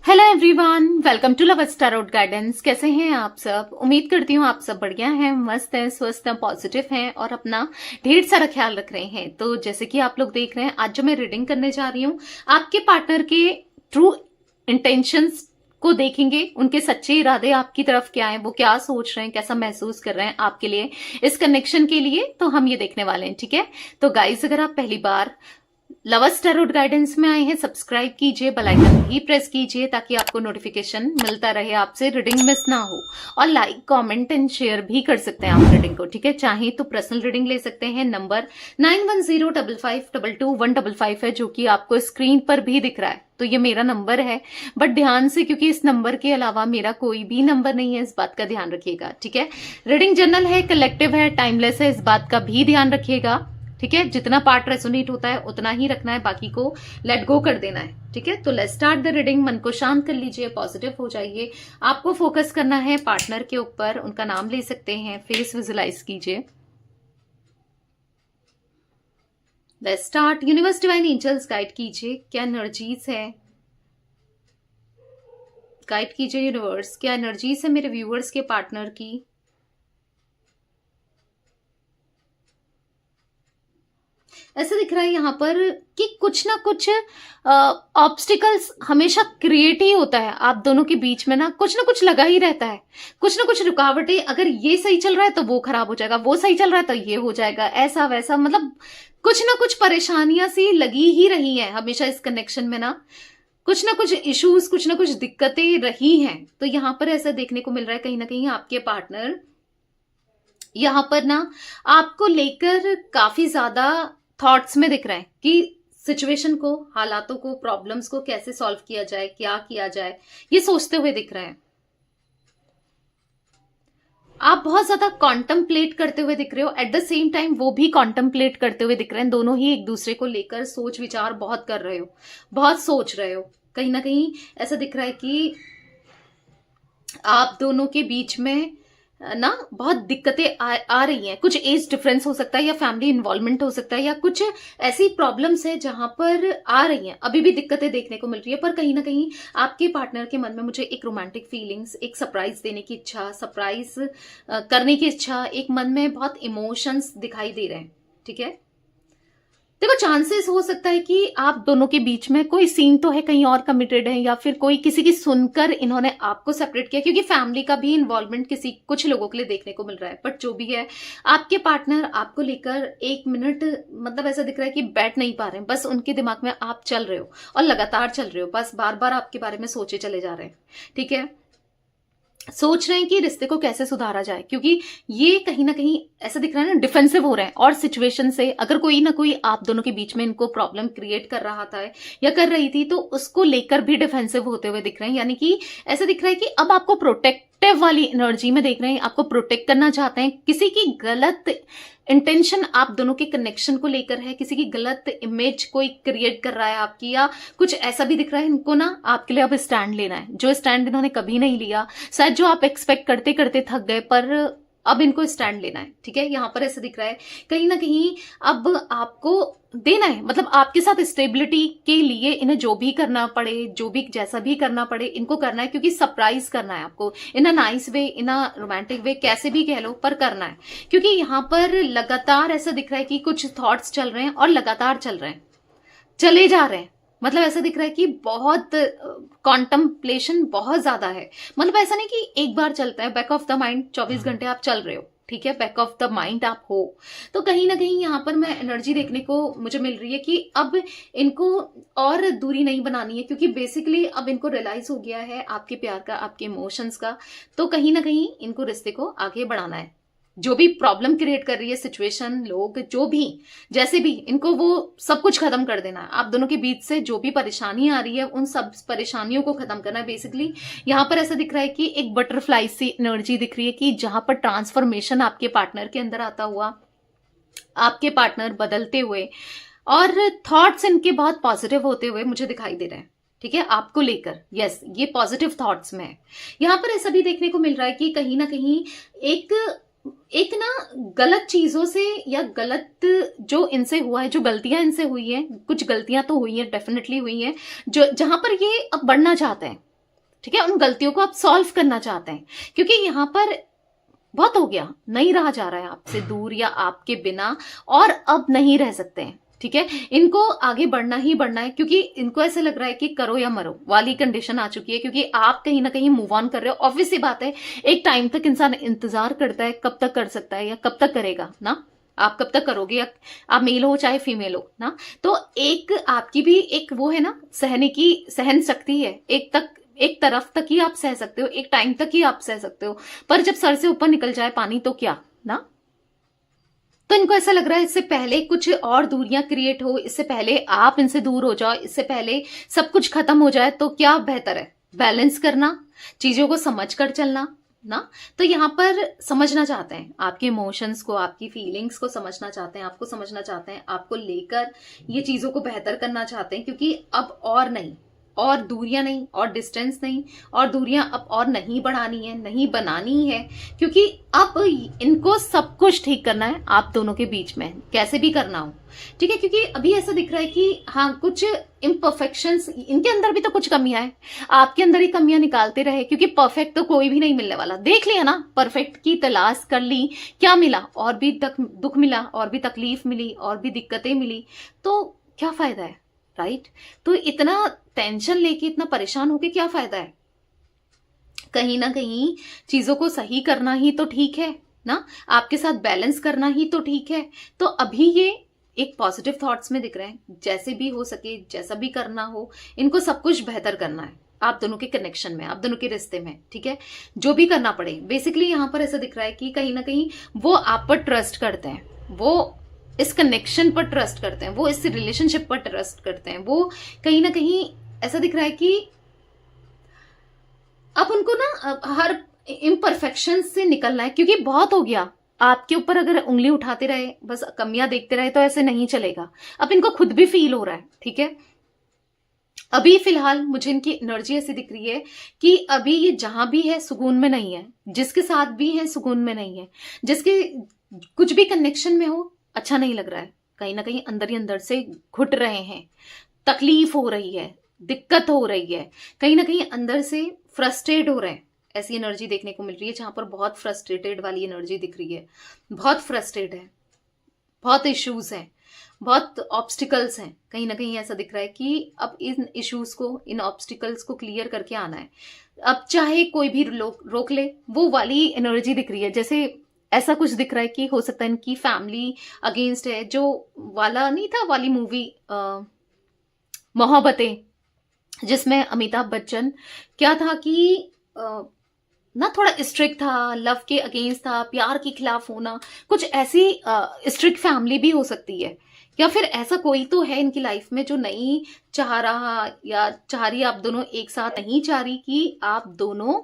Hello everyone, welcome to love tarot guidance. कैसे हैं आप सब? उम्मीद करती हूँ आप सब बढ़िया हैं, मस्त हैं, स्वस्थ हैं, पॉजिटिव हैं और अपना ढेर सारा ख्याल रख रहे हैं। तो जैसे कि आप लोग देख रहे हैं, आज जो मैं रीडिंग करने जा रही हूँ, आपके पार्टनर के ट्रू इंटेंशंस को देखेंगे। उनके सच्चे इरादे आपकी तरफ क्या है, वो क्या सोच रहे हैं, कैसा महसूस कर रहे हैं आपके लिए, इस कनेक्शन के लिए, तो हम ये देखने वाले हैं। ठीक है, तो गाइज अगर आप पहली बार लवर्स टैरोट गाइडेंस में आए हैं, सब्सक्राइब कीजिए, बेल आइकन भी प्रेस कीजिए ताकि आपको नोटिफिकेशन मिलता रहे, आपसे रीडिंग मिस ना हो। और लाइक, कमेंट एंड शेयर भी कर सकते हैं आप रीडिंग को। ठीक है, चाहे तो पर्सनल रीडिंग ले सकते हैं। नंबर 9105522155 है, जो कि आपको स्क्रीन पर भी दिख रहा है। तो ये मेरा नंबर है, बट ध्यान से, क्योंकि इस नंबर के अलावा मेरा कोई भी नंबर नहीं है, इस बात का ध्यान रखिएगा। ठीक है, रीडिंग जनरल है, कलेक्टिव है, टाइमलेस है, इस बात का भी ध्यान रखिएगा। ठीक है, जितना पार्ट रेजोनेट होता है उतना ही रखना है, बाकी को लेट गो कर देना है। ठीक है, तो लेट्स स्टार्ट द रीडिंग। मन को शांत कर लीजिए, पॉजिटिव हो जाइए। आपको फोकस करना है पार्टनर के ऊपर, उनका नाम ले सकते हैं, फेस विजुलाइज कीजिए। Let's start. Universe divine angels guide कीजिए, क्या एनर्जीज है, गाइड कीजिए यूनिवर्स, क्या एनर्जीज है मेरे व्यूअर्स के पार्टनर की। ऐसा दिख रहा है यहाँ पर कि कुछ ना कुछ ऑब्स्टिकल्स हमेशा क्रिएट ही होता है आप दोनों के बीच में, ना कुछ लगा ही रहता है, कुछ ना कुछ रुकावटें। अगर ये सही चल रहा है तो वो खराब हो जाएगा, वो सही चल रहा है तो ये हो जाएगा, ऐसा वैसा, मतलब कुछ ना कुछ परेशानियां सी लगी ही रही हैं हमेशा इस कनेक्शन में। कुछ ना कुछ इश्यूज, कुछ ना कुछ दिक्कतें रही हैं। तो यहाँ पर ऐसा देखने को मिल रहा है, कहीं ना कहीं आपके पार्टनर यहाँ पर ना आपको लेकर काफी ज्यादा थॉट्स में दिख रहे हैं कि सिचुएशन को, हालातों को, प्रॉब्लम्स को कैसे सॉल्व किया जाए, क्या किया जाए, ये सोचते हुए दिख रहे हैं। आप बहुत ज्यादा कॉन्टम्पलेट करते हुए दिख रहे हो, एट द सेम टाइम वो भी कॉन्टम्पलेट करते हुए दिख रहे हैं। दोनों ही एक दूसरे को लेकर सोच विचार बहुत कर रहे हो, बहुत सोच रहे हो। कहीं ना कहीं ऐसा दिख रहा है कि आप दोनों के बीच में ना बहुत दिक्कतें आ रही हैं। कुछ एज डिफरेंस हो सकता है, या फैमिली इन्वॉल्वमेंट हो सकता है, या कुछ ऐसी प्रॉब्लम्स है जहां पर आ रही हैं, अभी भी दिक्कतें देखने को मिल रही है। पर कहीं ना कहीं आपके पार्टनर के मन में मुझे एक रोमांटिक फीलिंग्स, एक सरप्राइज देने की इच्छा, सरप्राइज करने की इच्छा, एक मन में बहुत इमोशंस दिखाई दे रहे हैं। ठीक है, देखो चांसेस हो सकता है कि आप दोनों के बीच में कोई सीन तो है, कहीं और कमिटेड है, या फिर कोई किसी की सुनकर इन्होंने आपको सेपरेट किया, क्योंकि फैमिली का भी इन्वॉल्वमेंट किसी कुछ लोगों के लिए देखने को मिल रहा है। बट जो भी है, आपके पार्टनर आपको लेकर एक मिनट, मतलब ऐसा दिख रहा है कि बैठ नहीं पा रहे हैं, बस उनके दिमाग में आप चल रहे हो और लगातार चल रहे हो, बस बार बार आपके बारे में सोचे चले जा रहे हैं। ठीक है, सोच रहे हैं कि रिश्ते को कैसे सुधारा जाए, क्योंकि ये कहीं ना कहीं ऐसा दिख रहा है ना, डिफेंसिव हो रहे हैं। और सिचुएशन से अगर कोई ना कोई आप दोनों के बीच में इनको प्रॉब्लम क्रिएट कर रहा था या कर रही थी, तो उसको लेकर भी डिफेंसिव होते हुए दिख रहे हैं। यानी कि ऐसा दिख रहा है कि अब आपको प्रोटेक्टिव वाली एनर्जी में देख रहे हैं, आपको प्रोटेक्ट करना चाहते हैं। किसी की गलत इंटेंशन आप दोनों के कनेक्शन को लेकर है, किसी की गलत इमेज कोई क्रिएट कर रहा है आपकी, या कुछ ऐसा भी दिख रहा है इनको ना आपके लिए अब स्टैंड लेना है, जो स्टैंड इन्होंने कभी नहीं लिया। शायद जो आप एक्सपेक्ट करते करते थक गए, पर अब इनको स्टैंड लेना है। ठीक है, यहां पर ऐसा दिख रहा है कहीं ना कहीं अब आपको देना है, मतलब आपके साथ स्टेबिलिटी के लिए इन्हें जो भी करना पड़े, जो भी जैसा भी करना पड़े, इनको करना है, क्योंकि सरप्राइज करना है आपको, इन a nice way, in a romantic way, कैसे भी कह लो, पर करना है। क्योंकि यहाँ पर लगातार ऐसा दिख रहा है कि कुछ थॉट्स चल रहे हैं और लगातार चल रहे हैं, चले जा रहे हैं। मतलब ऐसा दिख रहा है कि बहुत कॉन्टम्पलेशन बहुत ज्यादा है। मतलब ऐसा नहीं कि एक बार चलता है, बैक ऑफ द माइंड 24 घंटे आप चल रहे हो। ठीक है, बैक ऑफ द माइंड आप हो। तो कहीं ना कहीं यहाँ पर मैं एनर्जी देखने को मुझे मिल रही है कि अब इनको और दूरी नहीं बनानी है, क्योंकि बेसिकली अब इनको रियलाइज हो गया है आपके प्यार का, आपके इमोशंस का। तो कहीं ना कहीं इनको रिश्ते को आगे बढ़ाना है। जो भी प्रॉब्लम क्रिएट कर रही है सिचुएशन, लोग, जो भी जैसे भी, इनको वो सब कुछ खत्म कर देना है। आप दोनों के बीच से जो भी परेशानी आ रही है, उन सब परेशानियों को खत्म करना है। बेसिकली यहाँ पर ऐसा दिख रहा है कि एक बटरफ्लाई सी एनर्जी दिख रही है कि जहां पर ट्रांसफॉर्मेशन आपके पार्टनर के अंदर आता हुआ, आपके पार्टनर बदलते हुए, और थॉट्स इनके बहुत पॉजिटिव होते हुए मुझे दिखाई दे रहे हैं। ठीक है, आपको लेकर, यस, ये पॉजिटिव थॉट्स में है। यहाँ पर ऐसा भी देखने को मिल रहा है कि कहीं ना कहीं एक ना गलत चीजों से, या गलत जो इनसे हुआ है, जो गलतियां इनसे हुई है, कुछ गलतियां तो हुई है, डेफिनेटली हुई है, जो जहां पर ये अब बढ़ना चाहते हैं। ठीक है, उन गलतियों को आप सॉल्व करना चाहते हैं, क्योंकि यहाँ पर बहुत हो गया, नहीं रहा जा रहा है आपसे दूर या आपके बिना, और अब नहीं रह सकते हैं। ठीक है, इनको आगे बढ़ना ही बढ़ना है, क्योंकि इनको ऐसा लग रहा है कि करो या मरो वाली कंडीशन आ चुकी है, क्योंकि आप कहीं ना कहीं मूव ऑन कर रहे हो। ऑब्वियस सी बात है, एक टाइम तक इंसान इंतजार करता है, कब तक कर सकता है या कब तक करेगा ना, आप कब तक करोगे, या आप मेल हो चाहे फीमेल हो ना। तो एक आपकी भी एक वो है ना, सहने की सहन शक्ति है, एक तरफ तक ही आप सह सकते हो, एक टाइम तक ही आप सह सकते हो, पर जब सर से ऊपर निकल जाए पानी तो क्या ना। तो इनको ऐसा लग रहा है इससे पहले कुछ और दूरियां क्रिएट हो, इससे पहले आप इनसे दूर हो जाओ, इससे पहले सब कुछ खत्म हो जाए, तो क्या बेहतर है, बैलेंस करना, चीजों को समझ कर चलना ना। तो यहाँ पर समझना चाहते हैं आपके इमोशंस को, आपकी फीलिंग्स को समझना चाहते हैं, आपको समझना चाहते हैं, आपको लेकर ये चीजों को बेहतर करना चाहते हैं, क्योंकि अब और नहीं, और दूरियां नहीं, और डिस्टेंस नहीं, और दूरियां अब और नहीं बढ़ानी है, नहीं बनानी है, क्योंकि अब इनको सब कुछ ठीक करना है आप दोनों के बीच में, कैसे भी करना हो। ठीक है, क्योंकि अभी ऐसा दिख रहा है कि हाँ कुछ इम्परफेक्शंस, इनके अंदर भी तो कुछ कमियां हैं, आपके अंदर ही कमियां निकालते रहे, क्योंकि परफेक्ट तो कोई भी नहीं मिलने वाला। देख लिया ना, परफेक्ट की तलाश कर ली, क्या मिला, और भी दुख मिला, और भी तकलीफ मिली, और भी दिक्कतें मिली, तो क्या फायदा है, राइट। तो इतना टेंशन लेके, इतना परेशान होके क्या फायदा है। कहीं ना कहीं चीजों को सही करना ही तो ठीक है ना, आपके साथ बैलेंस करना ही तो ठीक है। तो अभी ये एक पॉजिटिव थॉट्स में दिख रहे हैं, जैसे भी हो सके, जैसा भी करना हो, इनको सब कुछ बेहतर करना है आप दोनों के कनेक्शन में, आप दोनों के रिश्ते में। ठीक है, जो भी करना पड़े। बेसिकली यहां पर ऐसा दिख रहा है कि कहीं ना कहीं वो आप पर ट्रस्ट करते हैं, वो इस कनेक्शन पर ट्रस्ट करते हैं, वो इस रिलेशनशिप पर ट्रस्ट करते हैं, वो कहीं ना कहीं ऐसा दिख रहा है कि अब उनको ना हर इम्परफेक्शन से निकलना है, क्योंकि बहुत हो गया आपके ऊपर। अगर उंगली उठाते रहे, बस कमियां देखते रहे, तो ऐसे नहीं चलेगा। अब इनको खुद भी फील हो रहा है। ठीक है, अभी फिलहाल मुझे इनकी एनर्जी ऐसी दिख रही है कि अभी ये जहां भी है सुकून में नहीं है, जिसके साथ भी है सुकून में नहीं है, जिसके कुछ भी कनेक्शन में हो अच्छा नहीं लग रहा है, कहीं ना कहीं अंदर ही अंदर से घुट रहे हैं, तकलीफ हो रही है, दिक्कत हो रही है, कहीं ना कहीं अंदर से फ्रस्ट्रेट हो रहे हैं। ऐसी एनर्जी देखने को मिल रही है जहां पर बहुत फ्रस्ट्रेटेड वाली एनर्जी दिख रही है, बहुत फ्रस्ट्रेट है, बहुत इश्यूज हैं, बहुत ऑब्स्टिकल्स हैं। कहीं ना कहीं ऐसा दिख रहा है कि अब इन इश्यूज को, इन ऑब्स्टिकल्स को क्लियर करके आना है। अब चाहे कोई भी रोक ले, वो वाली एनर्जी दिख रही है। जैसे ऐसा कुछ दिख रहा है कि हो सकता है इनकी फैमिली अगेंस्ट है, जो वाला नहीं था वाली मूवी मोहब्बतें, जिसमें अमिताभ बच्चन क्या था कि ना थोड़ा स्ट्रिक्ट था, लव के अगेंस्ट था, प्यार के खिलाफ होना, कुछ ऐसी स्ट्रिक्ट फैमिली भी हो सकती है। या फिर ऐसा कोई तो है इनकी लाइफ में जो नहीं चाह रहा, या चाह रही आप दोनों एक साथ, नहीं चाह रही कि आप दोनों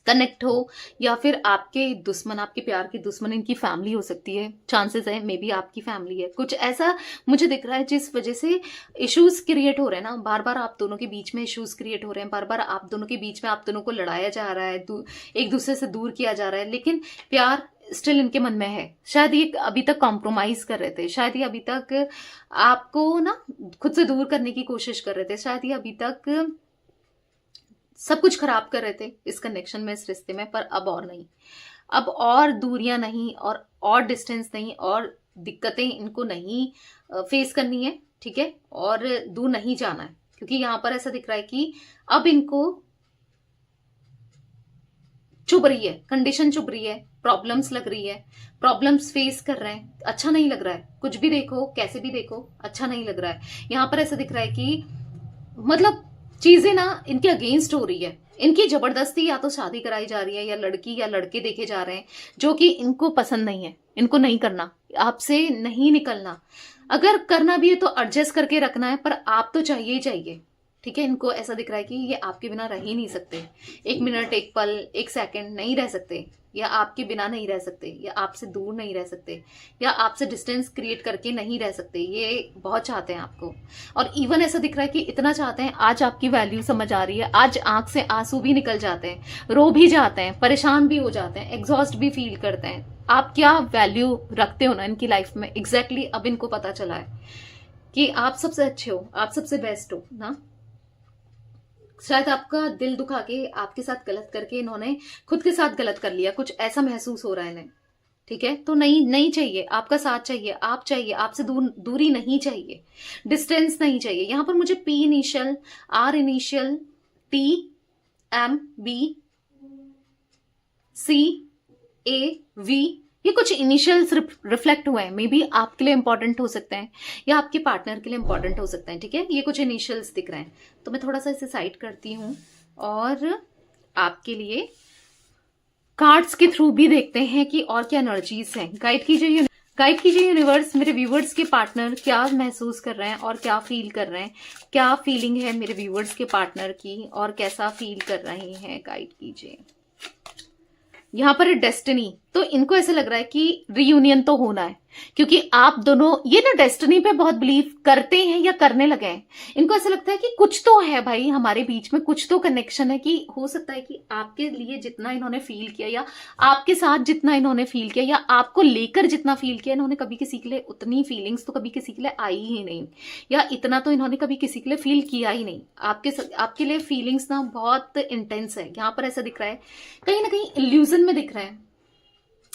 कनेक्ट हो, या फिर आपके दुश्मन, आपके प्यार के दुश्मन इनकी फैमिली हो सकती है। चांसेस है मे बी आपकी फैमिली है, कुछ ऐसा मुझे दिख रहा है जिस वजह से इश्यूज क्रिएट हो रहे हैं ना, बार बार आप दोनों के बीच में इश्यूज क्रिएट हो रहे हैं, बार बार आप दोनों के बीच में आप दोनों को लड़ाया जा रहा है, एक दूसरे से दूर किया जा रहा है, लेकिन प्यार स्टिल इनके मन में है। शायद ये अभी तक कॉम्प्रोमाइज कर रहे थे, शायद ये अभी तक आपको ना खुद से दूर करने की कोशिश कर रहे थे, शायद ये अभी तक सब कुछ खराब कर रहे थे इस कनेक्शन में, इस रिश्ते में। पर अब और नहीं, अब और दूरियां नहीं, और डिस्टेंस नहीं, और दिक्कतें इनको नहीं फेस करनी है। ठीक है, और दूर नहीं जाना है, क्योंकि यहां पर ऐसा दिख रहा है कि अब इनको चुभ रही है, कंडीशन चुभ रही है, प्रॉब्लम्स लग रही है, प्रॉब्लम्स फेस कर रहे हैं, अच्छा नहीं लग रहा है। कुछ भी देखो, कैसे भी देखो, अच्छा नहीं लग रहा है। यहां पर ऐसा दिख रहा है कि मतलब चीजें ना इनके अगेंस्ट हो रही है, इनकी जबरदस्ती या तो शादी कराई जा रही है, या लड़की या लड़के देखे जा रहे हैं जो कि इनको पसंद नहीं है, इनको नहीं करना, आपसे नहीं निकलना। अगर करना भी है तो एडजस्ट करके रखना है, पर आप तो चाहिए ही चाहिए। ठीक है, इनको ऐसा दिख रहा है कि ये आपके बिना रह ही नहीं सकते, एक मिनट, एक पल, एक सेकंड नहीं रह सकते, या आपके बिना नहीं रह सकते, या आपसे दूर नहीं रह सकते, या आपसे डिस्टेंस क्रिएट करके नहीं रह सकते। ये बहुत चाहते हैं आपको, और इवन ऐसा दिख रहा है कि इतना चाहते हैं, आज आपकी वैल्यू समझ आ रही है, आज आंख से आंसू भी निकल जाते हैं, रो भी जाते हैं, परेशान भी हो जाते हैं, एग्जॉस्ट भी फील करते हैं। आप क्या वैल्यू रखते हो ना इनकी लाइफ में, एग्जैक्टली अब इनको पता चला है कि आप सबसे अच्छे हो, आप सबसे बेस्ट हो ना। शायद आपका दिल दुखा के, आपके साथ गलत करके इन्होंने खुद के साथ गलत कर लिया, कुछ ऐसा महसूस हो रहा है इन्हें। ठीक है, तो नहीं नहीं चाहिए, आपका साथ चाहिए, आप चाहिए, आपसे दूरी नहीं चाहिए, डिस्टेंस नहीं चाहिए। यहां पर मुझे P initial, R initial, T, M, B, C, A, V, ये कुछ इनिशियल्स रिफ्लेक्ट हुए हैं। मे बी आपके लिए इंपॉर्टेंट हो सकते हैं या आपके पार्टनर के लिए इंपॉर्टेंट हो सकते हैं। ठीक है, ये कुछ इनिशियल्स दिख रहे हैं, तो मैं थोड़ा सा इसे साइड करती हूं और आपके लिए कार्ड्स के थ्रू भी देखते हैं कि और क्या एनर्जीज हैं। गाइड कीजिए यूनिवर्स, मेरे व्यूवर्स के पार्टनर क्या महसूस कर रहे हैं और क्या फील कर रहे हैं, क्या फीलिंग है मेरे व्यूवर्स के पार्टनर की और कैसा फील कर रहे हैं। गाइड कीजिए। यहां पर डेस्टिनी, तो इनको ऐसा लग रहा है कि रियूनियन तो होना है, क्योंकि आप दोनों ये ना डेस्टिनी पे बहुत बिलीव करते हैं या करने लगे हैं। इनको ऐसा लगता है कि कुछ तो है भाई हमारे बीच में, कुछ तो कनेक्शन है। कि हो सकता है कि आपके लिए जितना इन्होंने फील किया या आपके साथ जितना इन्होंने फील किया या आपको लेकर जितना फील किया, इन्होंने कभी किसी के लिए उतनी फीलिंग्स तो कभी किसी के लिए आई ही नहीं, या इतना तो इन्होंने कभी किसी के लिए फील किया ही नहीं। आपके लिए फीलिंग्स ना बहुत इंटेंस है। यहाँ पर ऐसा दिख रहा है, कहीं ना कहीं इल्यूजन में दिख रहा है,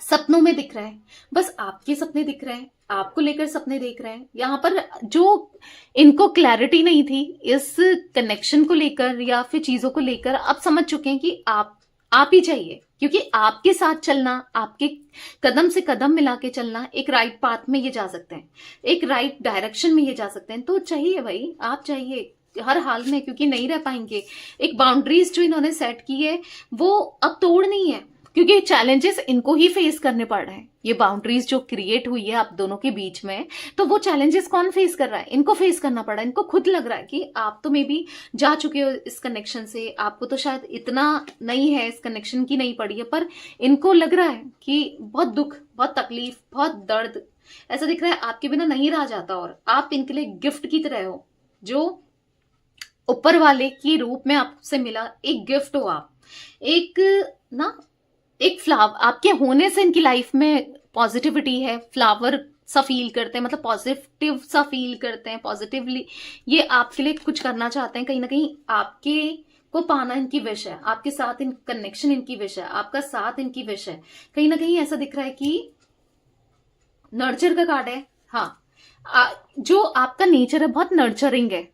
सपनों में दिख रहा है, बस आपके सपने दिख रहे हैं, आपको लेकर सपने देख रहे हैं। यहां पर जो इनको क्लैरिटी नहीं थी इस कनेक्शन को लेकर या फिर चीजों को लेकर, अब समझ चुके हैं कि आप ही चाहिए, क्योंकि आपके साथ चलना, आपके कदम से कदम मिला के चलना, एक राइट पाथ में ये जा सकते हैं, एक राइट डायरेक्शन में ये जा सकते हैं। तो चाहिए भाई, आप चाहिए हर हाल में, क्योंकि नहीं रह पाएंगे। एक बाउंड्रीज जो इन्होंने सेट की है वो अब तोड़नी है, क्योंकि चैलेंजेस इनको ही फेस करने पड़ रहे हैं। ये बाउंड्रीज जो क्रिएट हुई है आप दोनों के बीच में, तो वो चैलेंजेस कौन फेस कर रहा है? इनको फेस करना पड़ा। इनको खुद लग रहा है कि आप तो मे बी जा चुके हो इस कनेक्शन से, आपको तो शायद इतना नहीं है इस कनेक्शन की नहीं पड़ी है, पर इनको लग रहा है कि बहुत दुख, बहुत तकलीफ, बहुत दर्द, ऐसा दिख रहा है आपके बिना नहीं रहा जाता। और आप इनके लिए गिफ्ट की तरह हो, जो ऊपर वाले के रूप में आपसे मिला, एक गिफ्ट हो आप, एक फ्लावर आपके होने से इनकी लाइफ में पॉजिटिविटी है, फ्लावर सा फील करते हैं, मतलब पॉजिटिव सा फील करते हैं, पॉजिटिवली ये आपके लिए कुछ करना चाहते हैं। कहीं ना कहीं आपके को पाना इनकी विश है, आपके साथ इन कनेक्शन इनकी विश है, आपका साथ इनकी विश है। कहीं ना कहीं ऐसा दिख रहा है कि नर्चर का कार्ड है। हाँ, जो आपका नेचर है बहुत नर्चरिंग है,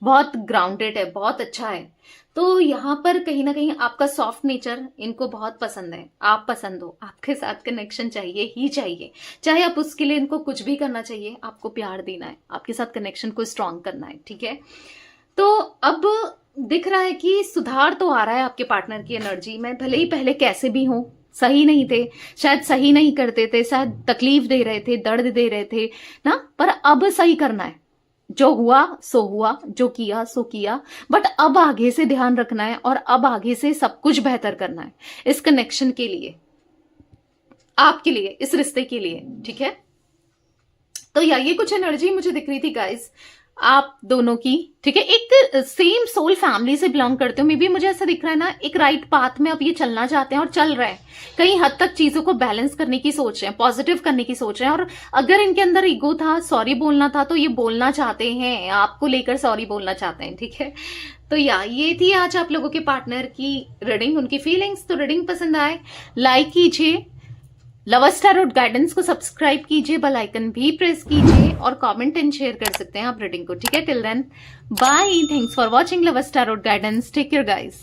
बहुत ग्राउंडेड है, बहुत अच्छा है। तो यहाँ पर कहीं ना कहीं आपका सॉफ्ट नेचर इनको बहुत पसंद है, आप पसंद हो, आपके साथ कनेक्शन चाहिए ही चाहिए, चाहे आप उसके लिए इनको कुछ भी करना चाहिए, आपको प्यार देना है, आपके साथ कनेक्शन को स्ट्रांग करना है। ठीक है, तो अब दिख रहा है कि सुधार तो आ रहा है आपके पार्टनर की एनर्जी में। भले ही पहले कैसे भी हो, सही नहीं थे, शायद सही नहीं करते थे, शायद तकलीफ दे रहे थे, दर्द दे रहे थे ना, पर अब सही करना है। जो हुआ सो हुआ, जो किया सो किया, बट अब आगे से ध्यान रखना है और अब आगे से सब कुछ बेहतर करना है इस कनेक्शन के लिए, आपके लिए, इस रिश्ते के लिए। ठीक है, तो ये कुछ एनर्जी मुझे दिख रही थी गाइस आप दोनों की। ठीक है, एक सेम सोल फैमिली से बिलोंग करते हो, मे बी मुझे ऐसा दिख रहा है ना, एक राइट पाथ में अब ये चलना चाहते हैं और चल रहे हैं। कहीं हद तक चीजों को बैलेंस करने की सोच रहे हैं, पॉजिटिव करने की सोच रहे हैं। और अगर इनके अंदर ईगो था, सॉरी बोलना था, तो ये बोलना चाहते हैं, आपको लेकर सॉरी बोलना चाहते हैं। ठीक है, तो ये थी आज आप लोगों के पार्टनर की रीडिंग, उनकी फीलिंग्स। तो रीडिंग पसंद आए लाइक कीजिए, लवर्स टैरोट गाइडेंस को सब्सक्राइब कीजिए, बेल आइकन भी प्रेस कीजिए और कमेंट एंड शेयर कर सकते हैं आप रीडिंग को। ठीक है, till then bye, thanks for watching lovers tarot guidance, take care guys.